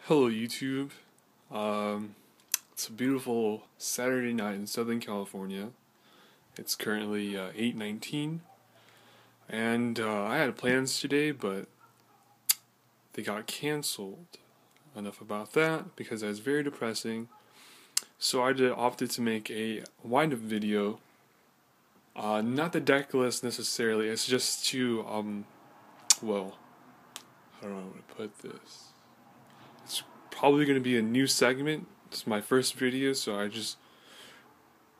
Hello YouTube. It's a beautiful Saturday night in Southern California. It's currently 8:19, and I had plans today, but they got canceled. Enough about that, because that was very depressing. So I opted to make a wind-up video. Not the deck list necessarily, it's just to, well, how do I want to put this? It's probably going to be a new segment. It's my first video, so I just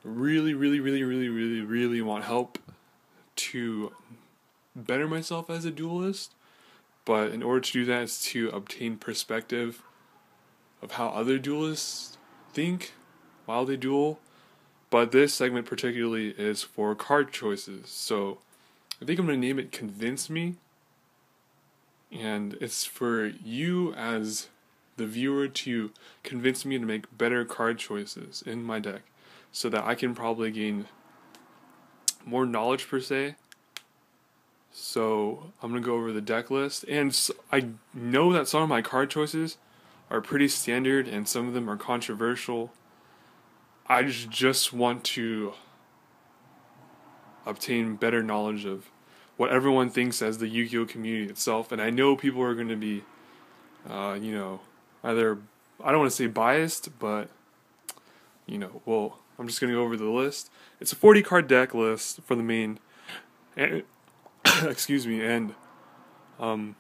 really want help to better myself as a duelist. But in order to do that, it's to obtain perspective of how other duelists think while they duel. But this segment particularly is for card choices. So I think I'm going to name it Convince Me. And it's for you as the viewer to convince me to make better card choices in my deck, so that I can probably gain more knowledge per se. So I'm going to go over the deck list, and I know that some of my card choices are pretty standard and some of them are controversial. I just want to obtain better knowledge of what everyone thinks as the Yu-Gi-Oh community itself, and I know people are going to be either, I don't want to say biased, but well, I'm just going to go over the list. It's a 40 card deck list for the main, and excuse me, and I'm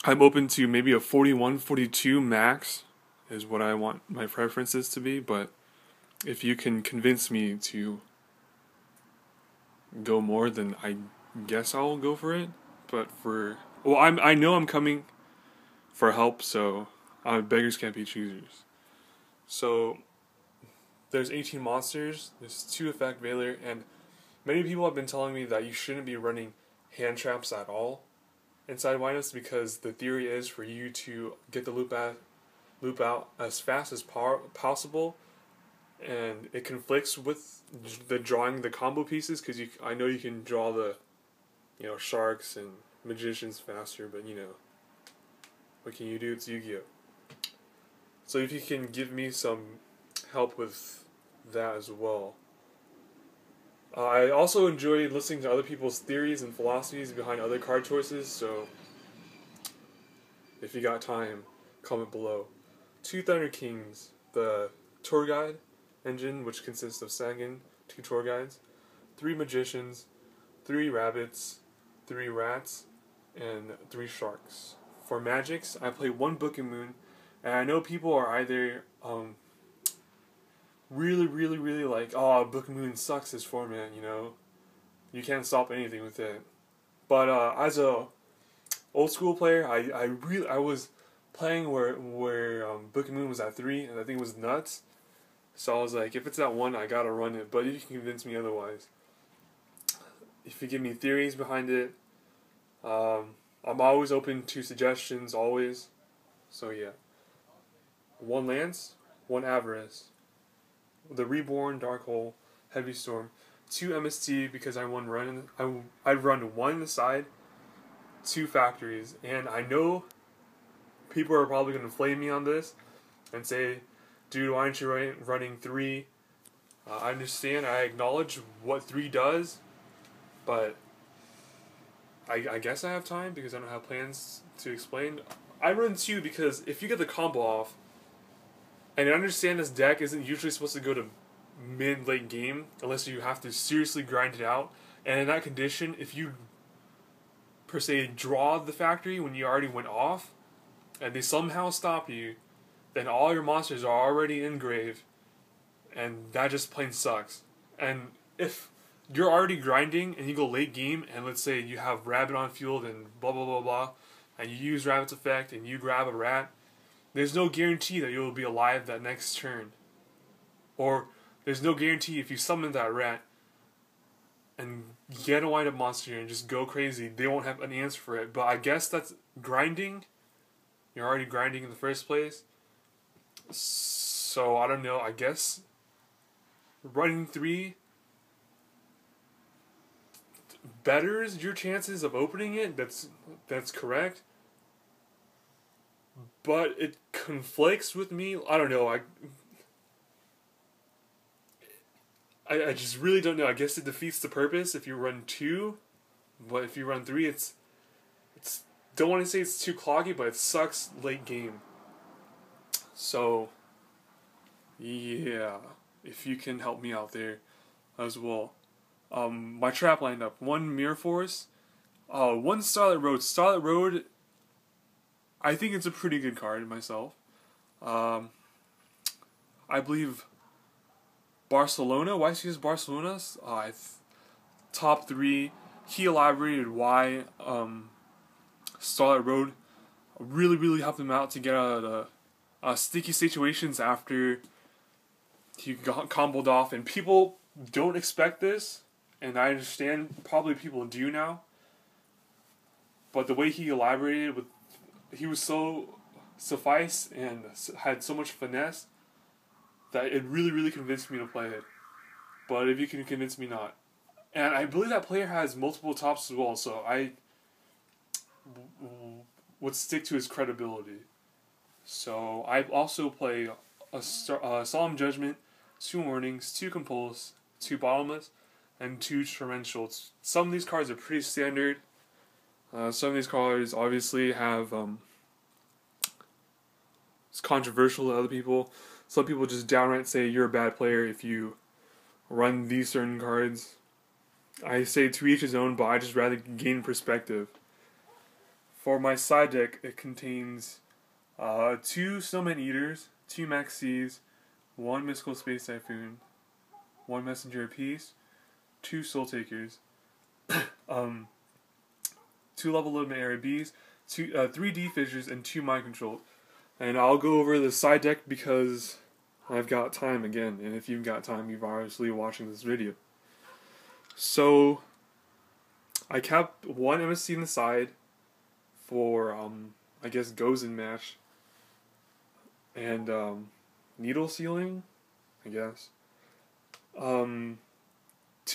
open to maybe a 41, 42 max is what I want my preferences to be, but if you can convince me to go more, then I guess I'll go for it. But I know I'm coming for help, so beggars can't be choosers. So there's 18 monsters, there's 2 effect Veiler, and many people have been telling me that you shouldn't be running hand traps at all inside windups, because the theory is for you to get the loop out as fast as possible, and it conflicts with the drawing the combo pieces, because I know you can draw the sharks and magicians faster, but what can you do? It's Yu-Gi-Oh! So if you can give me some help with that as well. I also enjoy listening to other people's theories and philosophies behind other card choices, so if you got time, comment below. 2 Thunder Kings, the tour guide engine, which consists of Sagan, 2 tour guides, 3 magicians, 3 rabbits, 3 rats, and 3 sharks. For magics, I play 1 Book and Moon, and I know people are either really like, oh, Book and Moon sucks this format, you can't stop anything with it. But as a old school player, I was playing where Book and Moon was at 3, and I think it was nuts. So I was like, if it's at 1, I gotta run it. But you can convince me otherwise. If you give me theories behind it, I'm always open to suggestions, always. So yeah. 1 Lance, 1 Avarice, the Reborn, Dark Hole, Heavy Storm, 2 MST because I run 1 side, 2 factories, and I know people are probably going to flame me on this and say, dude, why aren't you running 3? I understand, I acknowledge what 3 does, but I guess I have time because I don't have plans to explain. I run 2 because if you get the combo off, and I understand this deck isn't usually supposed to go to mid-late game unless you have to seriously grind it out, and in that condition, if you per se draw the factory when you already went off, and they somehow stop you, then all your monsters are already in grave, and that just plain sucks. And if you're already grinding and you go late game, and let's say you have Rabbit on field and blah blah blah blah, and you use Rabbit's effect and you grab a rat, there's no guarantee that you'll be alive that next turn. Or there's no guarantee if you summon that rat and get a wind-up monster and just go crazy, they won't have an answer for it. But I guess that's grinding. You're already grinding in the first place. So I don't know, I guess running 3 betters your chances of opening it. That's correct. But it conflicts with me. I don't know. I just really don't know. I guess it defeats the purpose if you run 2, but if you run 3, it's don't want to say it's too cloggy, but it sucks late game. So yeah, if you can help me out there as well. My trap lineup: 1 Mirror Force, 1 Starlight Road. Starlight Road, I think it's a pretty good card myself. I believe Barcelona. Why is he Barcelona? Top 3. He elaborated why Starlight Road really helped him out to get out of the sticky situations after he got comboed off, and people don't expect this, and I understand probably people do now. But the way he elaborated he was so suffice and had so much finesse that it really convinced me to play it. But if you can convince me not. And I believe that player has multiple tops as well, so I would stick to his credibility. So I also play a Solemn Judgment, 2 Warnings, 2 Compulse, 2 Bottomless, and 2 Torrential. Some of these cards are pretty standard. Some of these cards obviously have it's controversial to other people. Some people just downright say you're a bad player if you run these certain cards. I say to each his own, but I just rather gain perspective. For my side deck, it contains 2 Snowman Eaters, 2 Maxis, 1 Mystical Space Typhoon, 1 Messenger Apiece, 2 Soul Takers, 2 Level Limit Area Bees, 3 D Fissures, and 2 Mind Control. And I'll go over the side deck because I've got time again, and if you've got time, you're obviously watching this video. So, I kept 1 MSC in the side for, I guess, Gozen Match, and, Needle Sealing, I guess. 2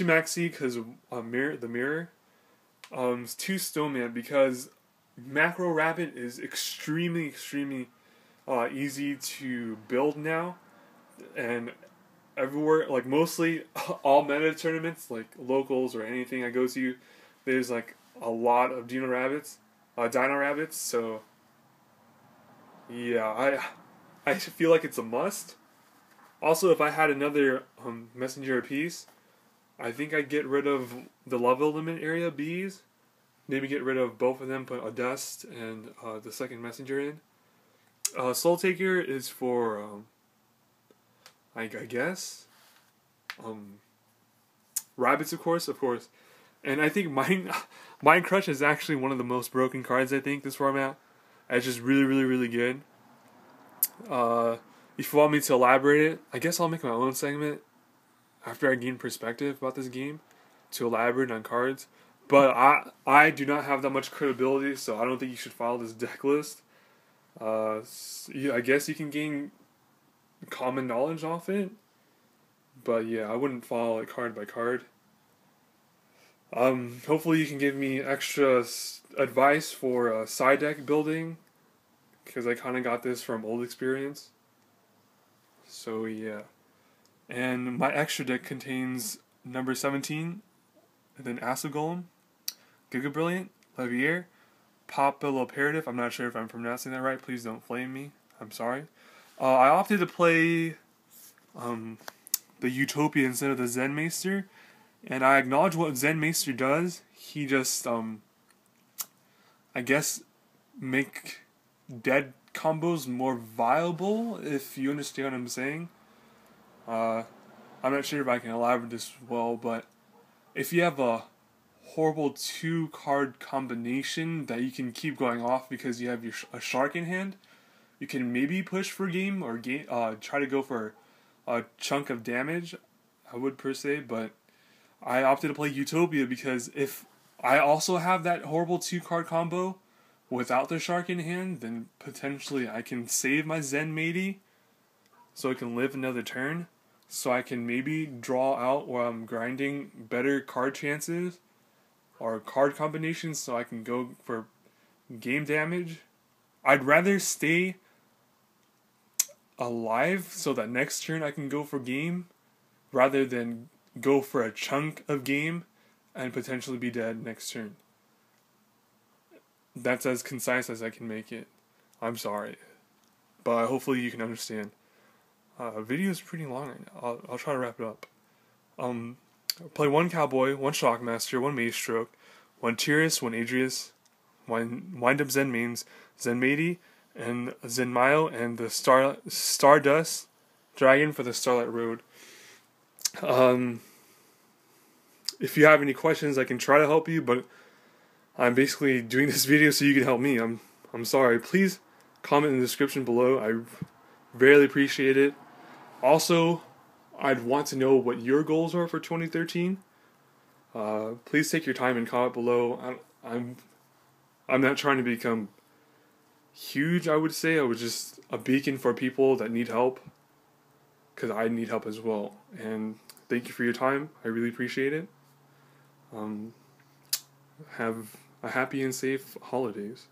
Maxi, because, the mirror. 2 Snowman, because Macro Rabbit is extremely easy to build now, and everywhere, like mostly all meta tournaments, like locals or anything I go to, there's like a lot of Dino Rabbits, so yeah, I feel like it's a must. Also, if I had another Messenger Apiece, I think I'd get rid of the level limit area bees, maybe get rid of both of them, put a Dust and the second Messenger in. Soul Taker is for, I guess, rabbits, of course, and I think Mind Crush is actually one of the most broken cards, I think, this format. It's just really good. If you want me to elaborate it, I guess I'll make my own segment after I gain perspective about this game to elaborate on cards. But I do not have that much credibility, so I don't think you should follow this deck list. I guess you can gain common knowledge off it, but yeah, I wouldn't follow it card by card. Hopefully you can give me extra advice for side deck building, because I kind of got this from old experience. So yeah, and my extra deck contains number 17, and then Acid Golem, Giga Brilliant, Levier, Pop Billow Imperative. I'm not sure if I'm pronouncing that right. Please don't flame me. I'm sorry. I opted to play the Utopia instead of the Zen Maester, and I acknowledge what Zen Maester does. He just I guess make dead combos more viable, if you understand what I'm saying. I'm not sure if I can elaborate this well, but if you have a horrible 2-card combination that you can keep going off because you have a shark in hand, you can maybe push for game or try to go for a chunk of damage, I would per se, but I opted to play Utopia because if I also have that horrible 2-card combo without the shark in hand, then potentially I can save my Zen Matey so I can live another turn, so I can maybe draw out while I'm grinding better card chances or card combinations so I can go for game damage. I'd rather stay alive so that next turn I can go for game rather than go for a chunk of game and potentially be dead next turn. That's as concise as I can make it. I'm sorry. But hopefully you can understand. Video is pretty long right now. I'll try to wrap it up. Play one Cowboy, one Shockmaster, one Maze Stroke, one Tyrus, one Adrius, one Wind-Up Zen Mains, Zen Maidi, and Zen Mayo, and the Stardust Dragon for the Starlight Road. If you have any questions, I can try to help you, but I'm basically doing this video so you can help me. I'm sorry. Please comment in the description below. I really appreciate it. Also, I'd want to know what your goals are for 2013. Please take your time and comment below. I'm not trying to become huge, I would say. I was just a beacon for people that need help, because I need help as well. And thank you for your time. I really appreciate it. Have a happy and safe holidays.